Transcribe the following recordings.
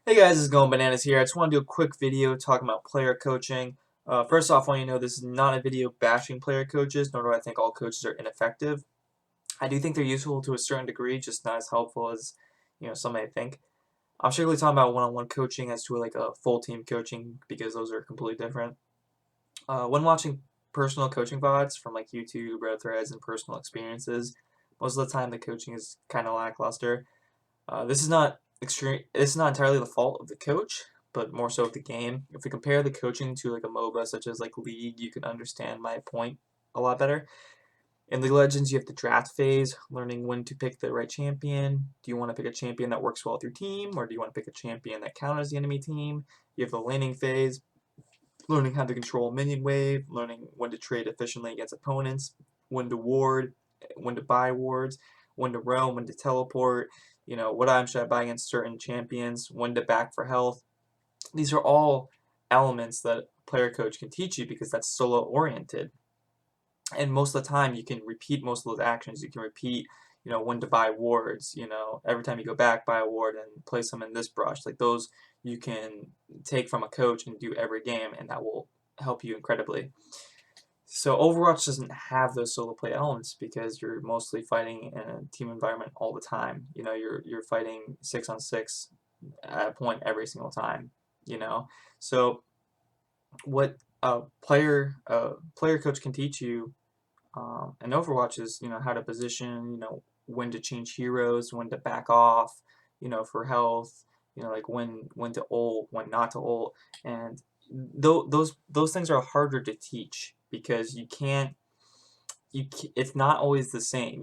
Hey guys, it's Going Bananas here. I just want to do a quick video talking about player coaching. First off, I want you to know this is not a video bashing player coaches, nor do I think all coaches are ineffective. I do think they're useful to a certain degree, just not as helpful as some may think. I'm strictly talking about one-on-one coaching as to like a full team coaching because those are completely different. When watching personal coaching VODs from like YouTube, Reddit threads, and personal experiences, most of the time the coaching is kind of lackluster. This is not extreme. It's not entirely the fault of the coach, but more so of the game. If we compare the coaching to like a MOBA such as like League, you can understand my point a lot better. In League of Legends, you have the draft phase, learning when to pick the right champion. Do you want to pick a champion that works well with your team, or do you want to pick a champion that counters the enemy team? You have the laning phase, learning how to control a minion wave, learning when to trade efficiently against opponents, when to ward, when to buy wards, when to roam, when to teleport, what item should I buy against certain champions, when to back for health. These are all elements that a player coach can teach you because that's solo oriented. And most of the time you can repeat most of those actions. You can repeat, when to buy wards, every time you go back, buy a ward and place them in this brush. Like those you can take from a coach and do every game, and that will help you incredibly. So Overwatch doesn't have those solo play elements because you're mostly fighting in a team environment all the time. You're fighting 6-on-6 at a point every single time. So what a player coach can teach you in Overwatch is how to position, when to change heroes, when to back off, for health, like when to ult, when not to ult, and those things are harder to teach because it's not always the same.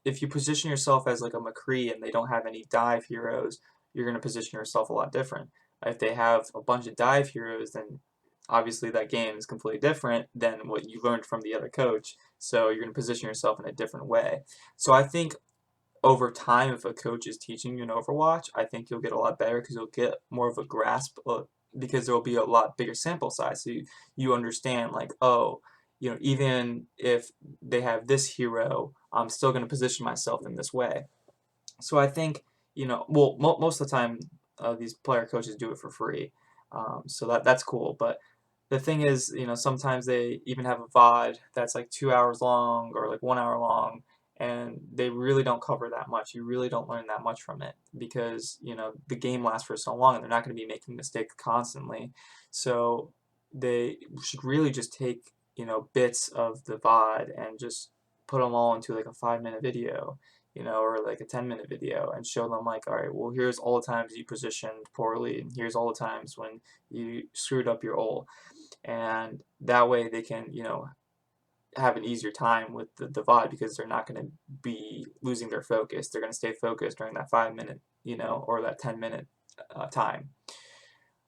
If you position yourself as like a McCree and they don't have any dive heroes, you're going to position yourself a lot different. If they have a bunch of dive heroes, then obviously that game is completely different than what you learned from the other coach. So you're going to position yourself in a different way. So I think over time, if a coach is teaching you an Overwatch, I think you'll get a lot better because you'll get more of a grasp because there will be a lot bigger sample size. So you understand like, oh, even if they have this hero, I'm still going to position myself in this way. So I think, well, most of the time, these player coaches do it for free. So that's cool. But the thing is, sometimes they even have a VOD that's like 2 hours long or like 1 hour long, and they really don't cover that much. You really don't learn that much from it because, the game lasts for so long and they're not going to be making mistakes constantly. So they should really just take, bits of the VOD and just put them all into like a 5-minute video, or like a 10-minute video and show them like, all right, well, here's all the times you positioned poorly, and here's all the times when you screwed up your ult, and that way they can, have an easier time with the VOD because they're not going to be losing their focus. They're going to stay focused during that 5-minute, or that 10-minute time.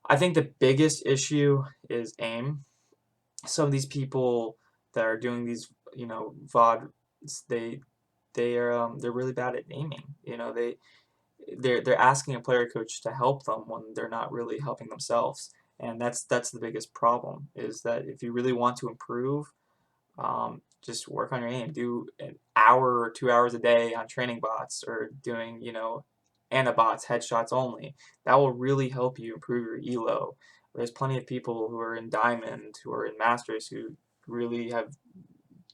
I think the biggest issue is aim. Some of these people that are doing these, VOD, they they're really bad at aiming. They're asking a player coach to help them when they're not really helping themselves, and that's the biggest problem. Is that if you really want to improve, just work on your aim. Do an hour or 2 hours a day on training bots or doing anabots, headshots only. That will really help you improve your elo. There's plenty of people who are in Diamond, who are in Masters, who really have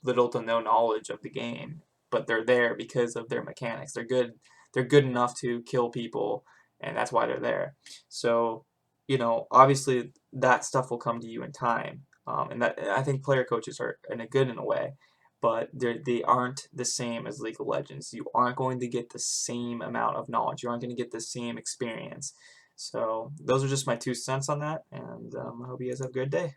little to no knowledge of the game, but they're there because of their mechanics. They're good. They're good enough to kill people, and that's why they're there. So, obviously that stuff will come to you in time, and that I think player coaches are good in a way, but they aren't the same as League of Legends. You aren't going to get the same amount of knowledge. You aren't going to get the same experience. So those are just my 2 cents on that, and I hope you guys have a good day.